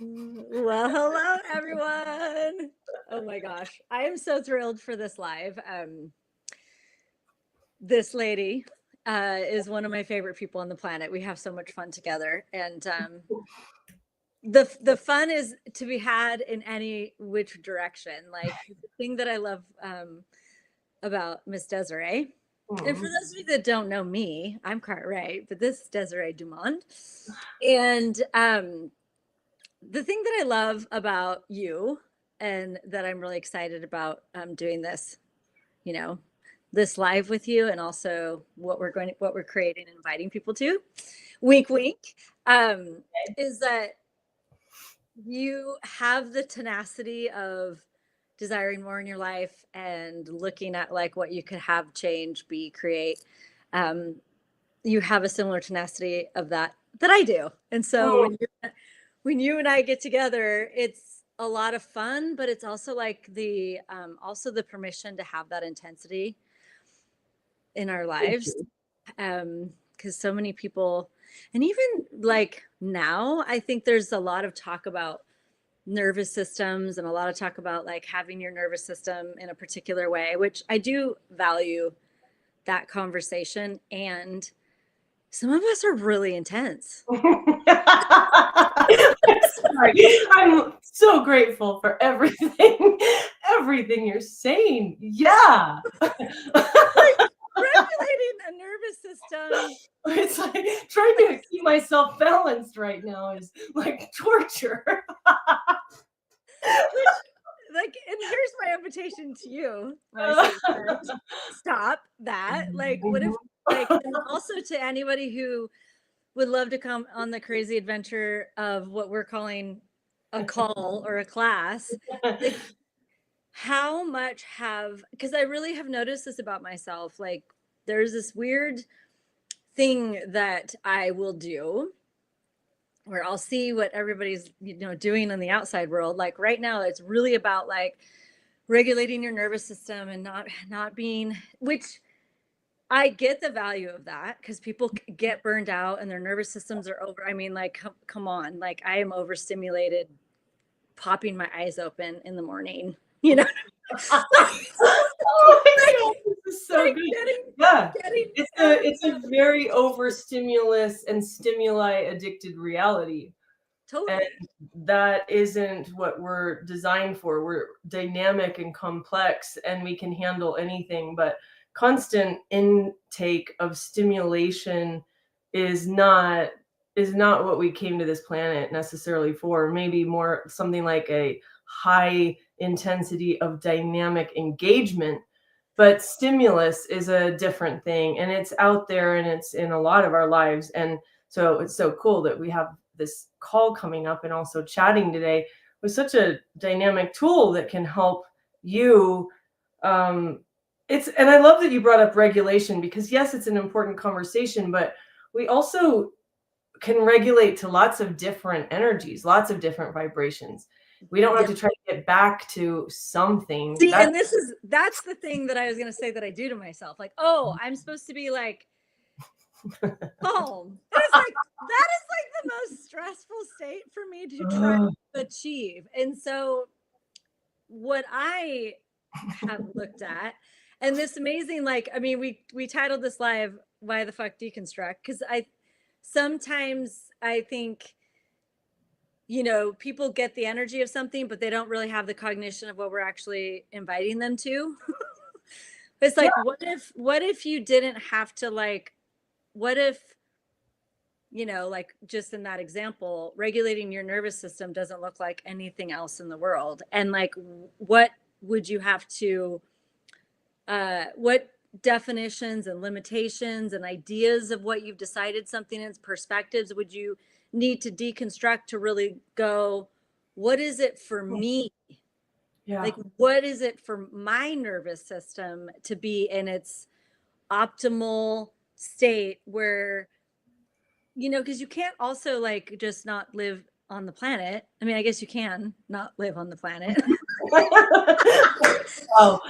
Well, hello everyone. Oh my gosh. I am so thrilled for this live. This lady is one of my favorite people on the planet. We have so much fun together. And the fun is to be had in any which direction. Like the thing that I love about Miss Desiree. And for those of you that don't know me, I'm Cartwright, but this is Desiree Dumond. And the thing that I love about you and that I'm really excited about doing this, you know, this live with you, and also what we're creating and inviting people to, wink, wink, is that you have the tenacity of desiring more in your life and looking at like what you could have, change, be, create. You have a similar tenacity of that I do. And so when you and I get together, it's a lot of fun, but it's also like the permission to have that intensity in our lives. Because so many people, and even like now, I think there's a lot of talk about nervous systems and a lot of talk about like having your nervous system in a particular way, which I do value that conversation. And some of us are really intense. Sorry. I'm so grateful for everything you're saying. Yeah. Regulating a nervous system. It's like trying to keep myself balanced right now is like torture. Like, and here's my invitation to you. Stop that. Like, what if, like, and also to anybody who would love to come on the crazy adventure of what we're calling a call or a class. Like, how much because I really have noticed this about myself. Like, there's this weird thing that I will do where I'll see what everybody's, doing in the outside world. Like right now, it's really about like regulating your nervous system and not being, which I get the value of that because people get burned out and their nervous systems are over. I mean, like, come on, like I am overstimulated, popping my eyes open in the morning, Oh my God, this is so good. It's a very overstimulus and stimuli addicted reality. Totally. And that isn't what we're designed for. We're dynamic and complex, and we can handle anything, but constant intake of stimulation is not what we came to this planet necessarily for. Maybe more something like a high intensity of dynamic engagement, but stimulus is a different thing, and it's out there and it's in a lot of our lives. And so it's so cool that we have this call coming up and also chatting today with such a dynamic tool that can help you. And I love that you brought up regulation, because yes, it's an important conversation, but we also can regulate to lots of different energies, lots of different vibrations. We don't have to try to get back to something. See, and that's the thing that I was going to say that I do to myself. Like, oh, I'm supposed to be like calm. And it's like, that is like the most stressful state for me to try to achieve. And so what I have looked at, and this amazing, like, I mean, we titled this live, Why the Fuck Deconstruct? Because sometimes I think, people get the energy of something, but they don't really have the cognition of what we're actually inviting them to. It's like, what if you didn't have to, like, what if, like just in that example, regulating your nervous system doesn't look like anything else in the world? And like, what would you have to, what definitions and limitations and ideas of what you've decided something is, perspectives, would you need to deconstruct to really go, what is it for me? Yeah. Like, what is it for my nervous system to be in its optimal state where, because you can't also like just not live on the planet. I mean, I guess you can not live on the planet. Oh,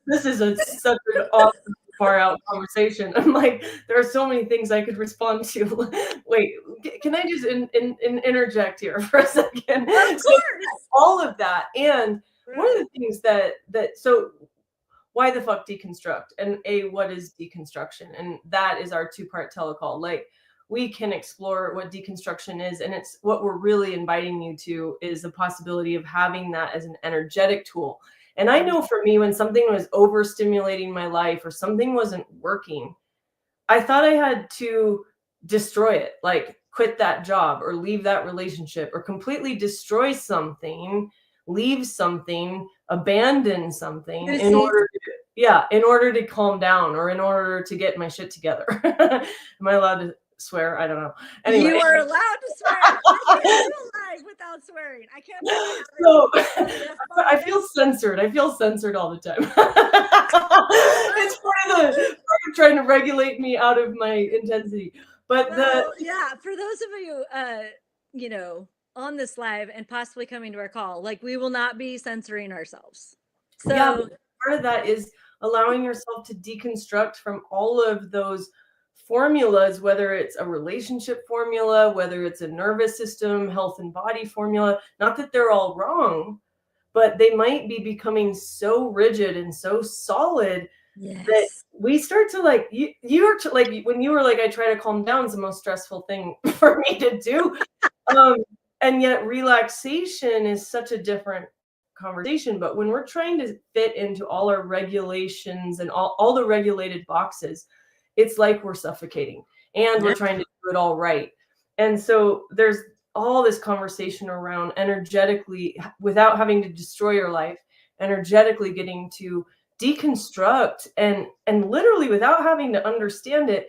this is such an awesome far out conversation. I'm like, there are so many things I could respond to. Wait, can I just interject here for a second? Of So course. all of that, and one Right. of the things so why the fuck deconstruct? And what is deconstruction? And that is our two-part telecall. Like, we can explore what deconstruction is, and it's what we're really inviting you to is the possibility of having that as an energetic tool. And I know for me, when something was overstimulating my life or something wasn't working, I thought I had to destroy it, like quit that job or leave that relationship or completely destroy something, leave something, abandon something in Lucy, order to, yeah, in order to calm down or in order to get my shit together. Am I allowed to swear? I don't know. Anyway, you are allowed to swear. I can't do a live without swearing. I can't believe I so haven't. The F-bomb I yet. feel censored. I feel censored all the time. It's part of trying to regulate me out of my intensity. But Well, yeah, for those of you, you know, on this live and possibly coming to our call, like we will not be censoring ourselves. yeah, So but part of that is allowing yourself to deconstruct from all of those formulas, whether it's a relationship formula, whether it's a nervous system, health and body formula. Not that they're all wrong, but they might be becoming so rigid and so solid that yes. we start to like you're like when you were like, I try to calm down is the most stressful thing for me to do. Um, and yet relaxation is such a different conversation. But when we're trying to fit into all our regulations and all the regulated boxes, it's like we're suffocating and we're Yeah. trying to do it all right. And so there's all this conversation around energetically, without having to destroy your life, energetically getting to deconstruct and literally without having to understand it,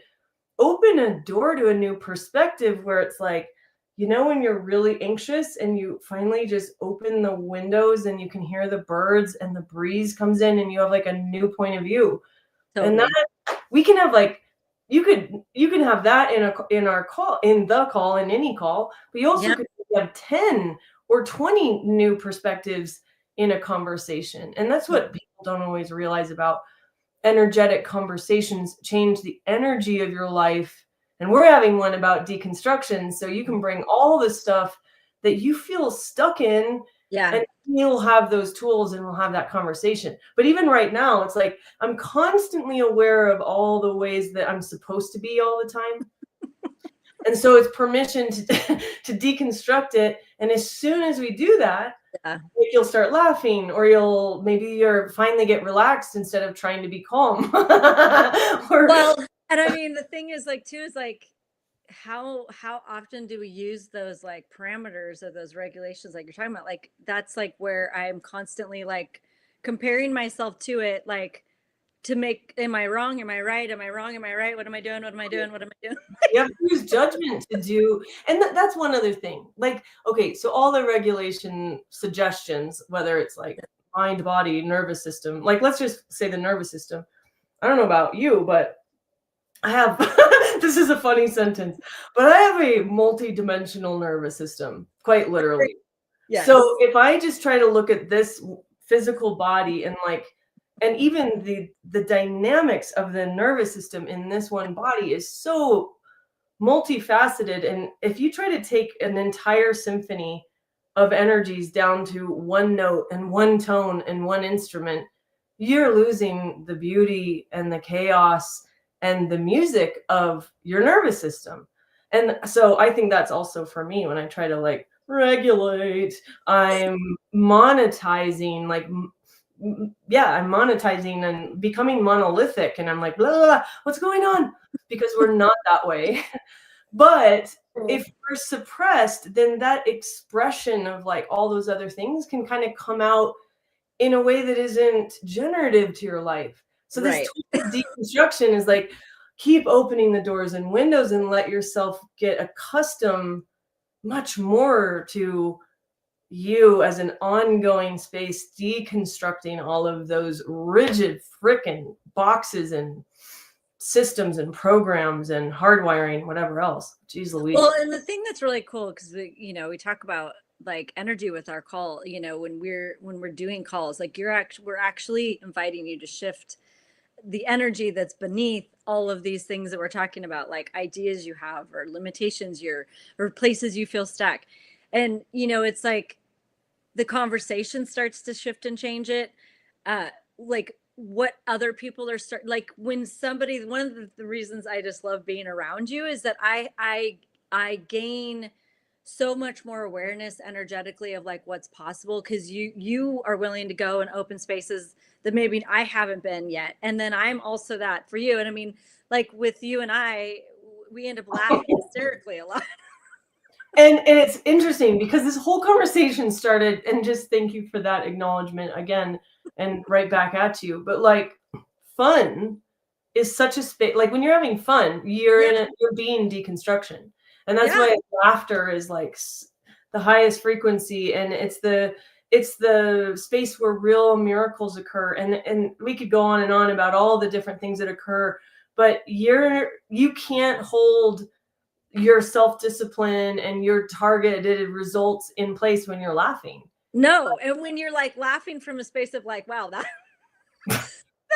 open a door to a new perspective where it's like, when you're really anxious and you finally just open the windows and you can hear the birds and the breeze comes in and you have like a new point of view. And Totally. that we can have like, you can have that in our call, in the call, in any call, but you also Yeah. could have 10 or 20 new perspectives in a conversation. And that's what people don't always realize about energetic conversations. Change the energy of your life. And we're having one about deconstruction. So you can bring all the stuff that you feel stuck in, Yeah. and you'll have those tools and we'll have that conversation. But even right now, it's like I'm constantly aware of all the ways that I'm supposed to be all the time. And so it's permission to, to deconstruct it. And as soon as we do that, Yeah. like you'll start laughing, or you're finally get relaxed instead of trying to be calm. Well, and I mean the thing is like too is like how often do we use those like parameters of those regulations like you're talking about? Like that's like where I'm constantly like comparing myself to it, like to make, am I wrong? Am I right? Am I wrong? Am I right? What am I doing? What am I doing? What am I doing? You have to use judgment to do, and that's one other thing. Like, okay, so all the regulation suggestions, whether it's like mind, body, nervous system, like let's just say the nervous system. I don't know about you, but I have this is a funny sentence, but I have a multi-dimensional nervous system, quite literally. Yes. So if I just try to look at this physical body and like, and even the dynamics of the nervous system in this one body is so multifaceted. And if you try to take an entire symphony of energies down to one note and one tone and one instrument, you're losing the beauty and the chaos and the music of your nervous system. And so I think that's also for me when I try to like regulate, I'm monetizing, like, yeah, I'm monetizing and becoming monolithic. And I'm like, blah, blah, blah, what's going on? Because we're not that way. But if we're suppressed, then that expression of like all those other things can kind of come out in a way that isn't generative to your life. So this Right. tool of deconstruction is like, keep opening the doors and windows and let yourself get accustomed much more to you as an ongoing space, deconstructing all of those rigid frickin' boxes and systems and programs and hardwiring, whatever else. Jeez Louise. Well, and the thing that's really cool, because we talk about like energy with our call, when we're doing calls, like we're actually inviting you to shift the energy that's beneath all of these things that we're talking about, like ideas you have or limitations or places you feel stuck. And it's like the conversation starts to shift and change it. Like what other people are like when somebody, one of the reasons I just love being around you is that I gain so much more awareness energetically of like what's possible, because you are willing to go and open spaces that maybe I haven't been yet, and then I'm also that for you. And I mean, like with you and we end up laughing hysterically a lot. And it's interesting because this whole conversation started, and just thank you for that acknowledgement again, and right back at you. But like, fun is such a space. Like when you're having fun, Yeah, you're being deconstruction, and that's yeah. why laughter is like the highest frequency, and it's the space where real miracles occur. And we could go on and on about all the different things that occur, but you can't hold your self-discipline and your targeted results in place when you're laughing. No, and when you're like laughing from a space of like, wow, that that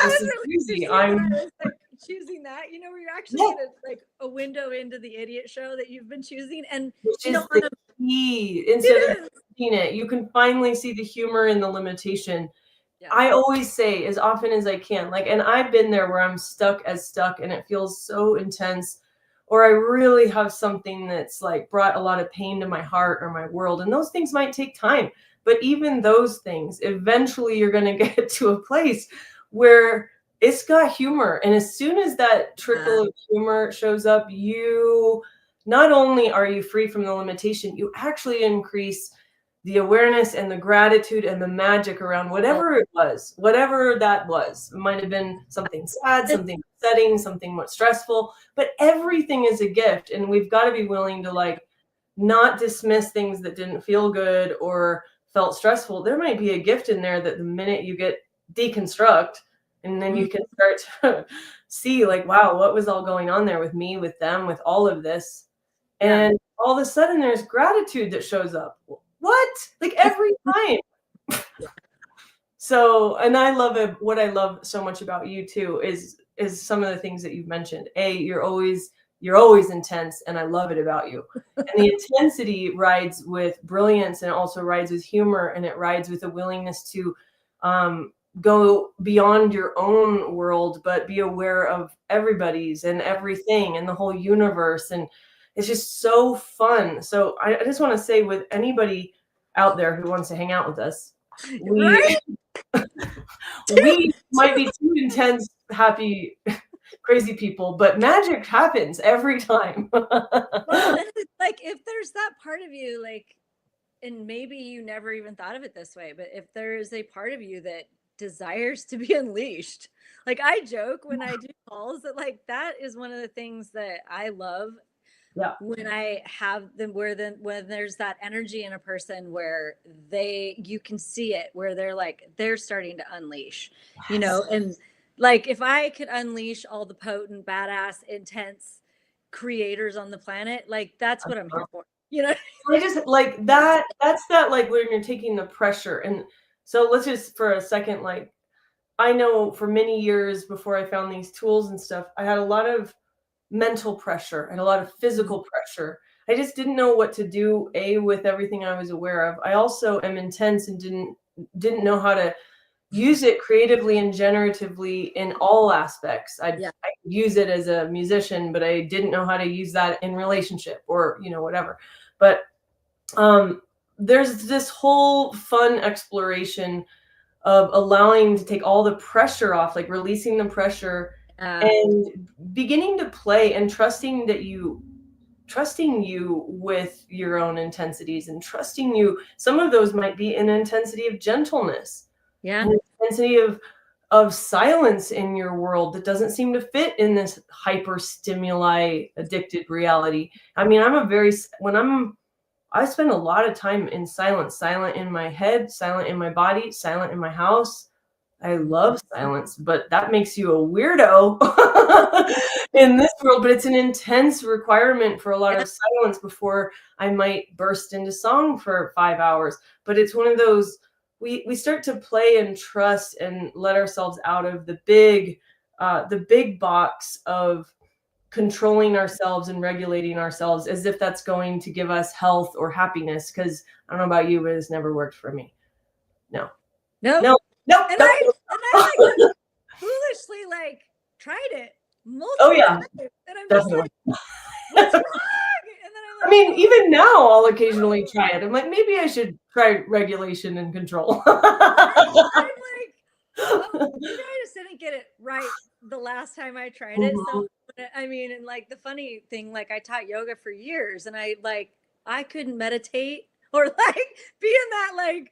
This was is really crazy. interesting that I was like choosing that, where you're actually Yeah, in like a window into the idiot show that you've been choosing. And which is on the a, key. Instead of it is. seeing it, you can finally see the humor in the limitation. Yeah. I always say as often as I can, like, and I've been there where I'm stuck and it feels so intense, or I really have something that's like brought a lot of pain to my heart or my world. And those things might take time. But even those things, eventually you're going to get to a place where it's got humor. And as soon as that trickle of humor shows up, you not only are you free from the limitation, you actually increase the awareness and the gratitude and the magic around whatever it was, whatever that was. It might have been something sad, something upsetting, something much stressful, but everything is a gift. And we've got to be willing to like not dismiss things that didn't feel good or felt stressful. There might be a gift in there that the minute you get deconstruct, and then you can start to see like, wow, what was all going on there with me, with them, with all of this. Yeah. And all of a sudden there's gratitude that shows up. What? Like every time. So, and I love it. What I love so much about you too is some of the things that you've mentioned. You're always intense, and I love it about you. And the intensity rides with brilliance, and it also rides with humor, and it rides with a willingness to go beyond your own world, but be aware of everybody's and everything and the whole universe. And it's just so fun. So I just want to say, with anybody out there who wants to hang out with us, we Right. we might be too intense, happy, crazy people, but magic happens every time. Well, and it's like if there's that part of you, like, and maybe you never even thought of it this way, but if there is a part of you that desires to be unleashed, like I joke when I do calls that like that is one of the things that I love Yeah. when I have them, when there's that energy in a person where you can see it, where they're starting to unleash, Yes. and like if I could unleash all the potent, badass, intense creators on the planet, like that's what I'm here for, I just like that. That's that, like when you're taking the pressure. And so let's just for a second, like, I know for many years before I found these tools and stuff, I had a lot of mental pressure and a lot of physical pressure. I just didn't know what to do, with everything I was aware of. I also am intense and didn't know how to use it creatively and generatively in all aspects. Yeah. I use it as a musician, but I didn't know how to use that in relationship or, whatever. But there's this whole fun exploration of allowing to take all the pressure off, like releasing the pressure uh, and beginning to play and trusting you with your own intensities, and trusting you. Some of those might be an intensity of gentleness, yeah. an intensity of silence in your world that doesn't seem to fit in this hyper stimuli addicted reality. I mean, I spend a lot of time in silence, silent in my head, silent in my body, silent in my house. I love silence, but that makes you a weirdo in this world. But it's an intense requirement for a lot Yeah. of silence before I might burst into song for 5 hours. But it's one of those, we start to play and trust and let ourselves out of the big the big box of controlling ourselves and regulating ourselves as if that's going to give us health or happiness. Because I don't know about you, but it's never worked for me. No. Nope. No. Nope. And Nope. I like foolishly like tried it multiple Oh yeah, times, and I'm just definitely. like, what's wrong? And then I'm I like, mean, oh, even now I'll occasionally try it. I'm like, maybe I should try regulation and control. I'm like, oh, maybe I just didn't get it right the last time I tried it. So I mean, and like the funny thing, like I taught yoga for years, and I couldn't meditate or like be in that like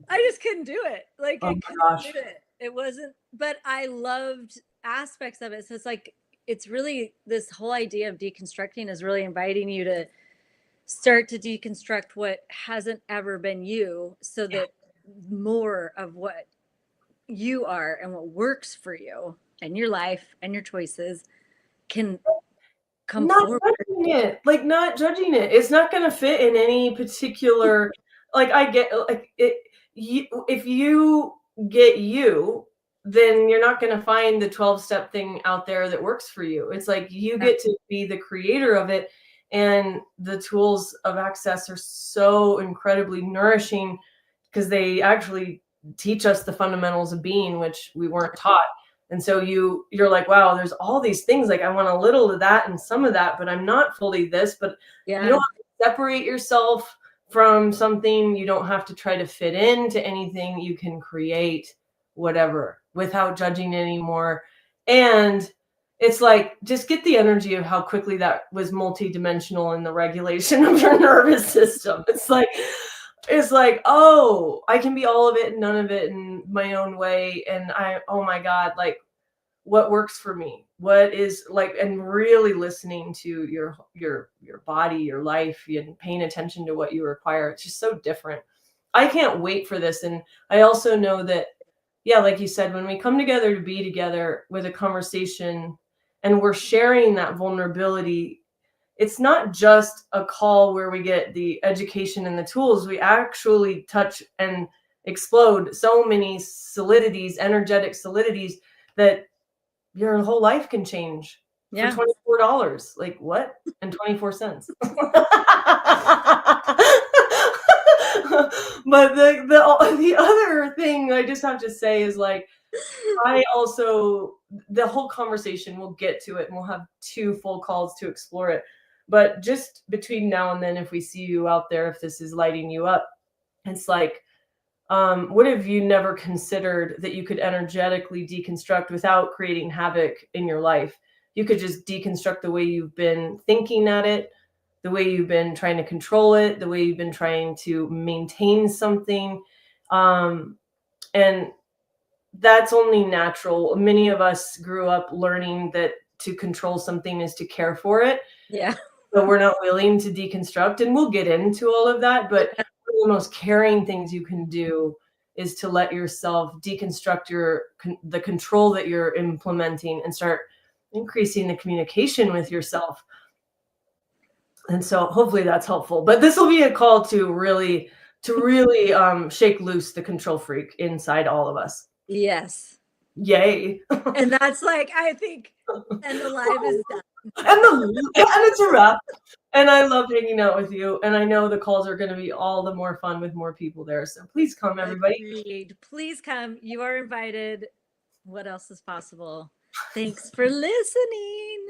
I just couldn't do it. Like Oh I my couldn't gosh. do it. It wasn't, but I loved aspects of it. So it's like it's really this whole idea of deconstructing is really inviting you to start to deconstruct what hasn't ever been you so that more of what you are and what works for you and your life and your choices can come Not forward. judging it, like, not judging it. It's not gonna fit in any particular, like, I get, like, it you if you get you, then you're not gonna find the 12-step thing out there that works for you. It's like you get to be the creator of it, and the tools of access are so incredibly nourishing because they actually teach us the fundamentals of being, which we weren't taught. And so you're like, wow, there's all these things. Like I want a little of that and some of that, but I'm not fully this. But you don't have to separate yourself from something. You don't have to try to fit into anything. You can create whatever without judging anymore. And it's like just get the energy of how quickly that was multidimensional in the regulation of your nervous system. It's like, oh, I can be all of it and none of it in my own way. And oh my God, like what works for me? What is like, and really listening to your body, your life, and paying attention to what you require. It's just so different. I can't wait for this. And I also know that, yeah, like you said, when we come together to be together with a conversation and we're sharing that vulnerability, it's not just a call where we get the education and the tools. We actually touch and explode so many solidities, energetic solidities, that your whole life can change for $24. Like what? And 24 cents. But the other thing I just have to say is like, I also, the whole conversation, we'll get to it and we'll have 2 full calls to explore it. But just between now and then, if we see you out there, if this is lighting you up, it's like, what have you never considered that you could energetically deconstruct without creating havoc in your life? You could just deconstruct the way you've been thinking at it, the way you've been trying to control it, the way you've been trying to maintain something. And that's only natural. Many of us grew up learning that to control something is to care for it. Yeah. So we're not willing to deconstruct, and we'll get into all of that. But one of the most caring things you can do is to let yourself deconstruct the control that you're implementing and start increasing the communication with yourself. And so hopefully that's helpful. But this will be a call to really shake loose the control freak inside all of us. Yes. Yay. And that's like, I think, and the live is done. And it's a wrap. And I love hanging out with you. And I know the calls are going to be all the more fun with more people there. So please come, everybody. Agreed. Please come. You are invited. What else is possible? Thanks for listening.